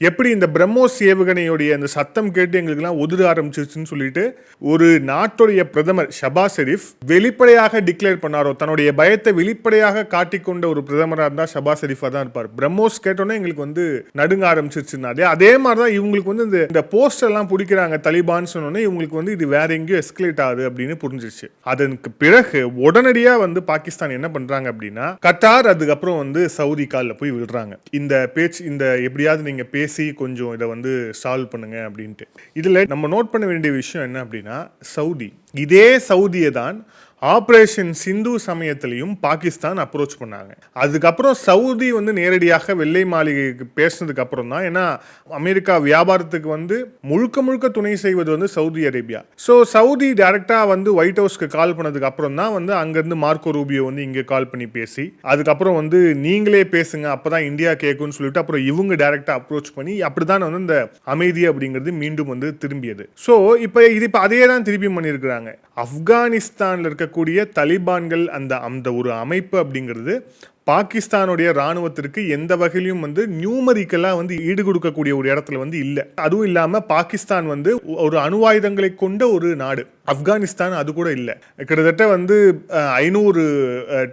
எப்படி இந்த பிரம்மோஸ் ஏவுகணையுடைய அந்த சத்தம் கேட்டு எங்களுக்குலாம் உதிர ஆரம்பிச்சிருச்சுன்னு சொல்லிட்டு ஒரு நாட்டுடைய பிரதமர் ஷபாஸ் ஷெரீப் வெளிப்படையாக டிக்ளேர் பண்ணாரோ, தன்னுடைய பயத்தை வெளிப்படையாக காட்டிக்கொண்ட ஒரு பிரதமராக இருந்தால் ஷபாஸ் ஷெரீஃபாக தான் இருப்பார். பிரம்மோஸ் கேட்டோன்னே எங்களுக்கு வந்து நடுங்க ஆரம்பிச்சிருச்சுன்னா அதே மாதிரி தான் இவங்களுக்கு வந்து இந்த போஸ்டர் எல்லாம் பிடிக்கிறாங்க தலிபான் சொன்னோன்னே இவங்களுக்கு வந்து இது வேற எங்கேயோ எஸ்கலேட் ஆகுது அப்படின்னு புரிஞ்சிருச்சு. அதற்கு பிறகு உடனடியாக வந்து பாகிஸ்தான் என்ன பண்றாங்க அப்படின்னா கட்டார், அதுக்கப்புறம் வந்து சவுதி காலில் போய் விழுறாங்க. இந்த பேச்சு இந்த எப்படியாவது நீங்க பேசி கொஞ்சம் இதை வந்து சால்வ் பண்ணுங்க அப்படின்ட்டு. இதுல நம்ம நோட் பண்ண வேண்டிய விஷயம் என்ன அப்படின்னா சவுதி, இதே சவுதியை தான் ஆபரேஷன் சிந்து சமயத்திலையும் பாகிஸ்தான் அப்ரோச் பண்ணாங்க. அதுக்கப்புறம் சவுதி வந்து நேரடியாக வெள்ளை மாளிகைக்கு பேசினதுக்கு அப்புறம் தான், ஏன்னா அமெரிக்கா வியாபாரத்துக்கு வந்து முழுக்க துணை செய்வது வந்து சவுதி அரேபியா. ஸோ சவுதி டைரக்டா வந்து ஒயிட் ஹவுஸ்க்கு கால் பண்ணதுக்கு அப்புறம் தான் வந்து அங்கிருந்து மார்க்கோ ரூபியோ வந்து இங்கே கால் பண்ணி பேசி அதுக்கப்புறம் வந்து நீங்களே பேசுங்க அப்பதான் இந்தியா கேட்கும்னு சொல்லிட்டு அப்புறம் இவங்க டைரக்டா அப்ரோச் பண்ணி அப்படிதான் வந்து இந்த அமைதி அப்படிங்கிறது மீண்டும் வந்து திரும்பியது. ஸோ இப்போ அதே தான் திருப்பி பண்ணியிருக்கிறாங்க. ஆப்கானிஸ்தான்ல இருக்கக்கூடிய தலிபான்கள் அந்த ஒரு அமைப்பு அப்படிங்கிறது பாகிஸ்தானுடைய ராணுவத்திற்கு எந்த வகையிலும் வந்து நியூமரிக்கலா வந்து ஈடு கொடுக்கக்கூடிய ஒரு இடத்துல வந்து இல்லை. அதுவும் இல்லாம பாகிஸ்தான் வந்து ஒரு அணு ஆயுதங்களை கொண்ட ஒரு நாடு. ஆப்கானிஸ்தான் அது கூட இல்லை. கிட்டத்தட்ட வந்து 500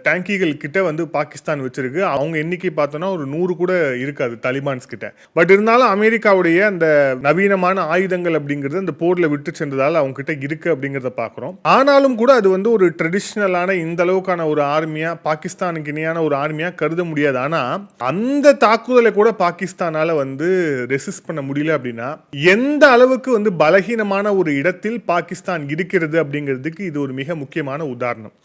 டேங்கிகள் கிட்ட வந்து பாகிஸ்தான் வச்சிருக்கு. அவங்க எண்ணிக்கை பார்த்தோம்னா ஒரு 100 கூட இருக்காது தலிபான்ஸ் கிட்ட. பட் இருந்தாலும் அமெரிக்காவுடைய அந்த நவீனமான ஆயுதங்கள் அப்படிங்கிறது அந்த போர்ல விட்டு சென்றதால் அவங்க கிட்ட இருக்கு அப்படிங்கிறத பார்க்கிறோம். ஆனாலும் கூட அது வந்து ஒரு ட்ரெடிஷ்னலான இந்த அளவுக்கான ஒரு ஆர்மியா பாகிஸ்தானுக்கு இணையான ஒரு ஆர்மியா கருத முடியாது. ஆனா அந்த தாக்குதலை கூட பாகிஸ்தானால வந்து ரெசிஸ்ட் பண்ண முடியல அப்படின்னா எந்த அளவுக்கு வந்து பலகீனமான ஒரு இடத்தில் பாகிஸ்தான் இருக்கிறது அப்படிங்கிறதுக்கு இது ஒரு மிக முக்கியமான உதாரணம்.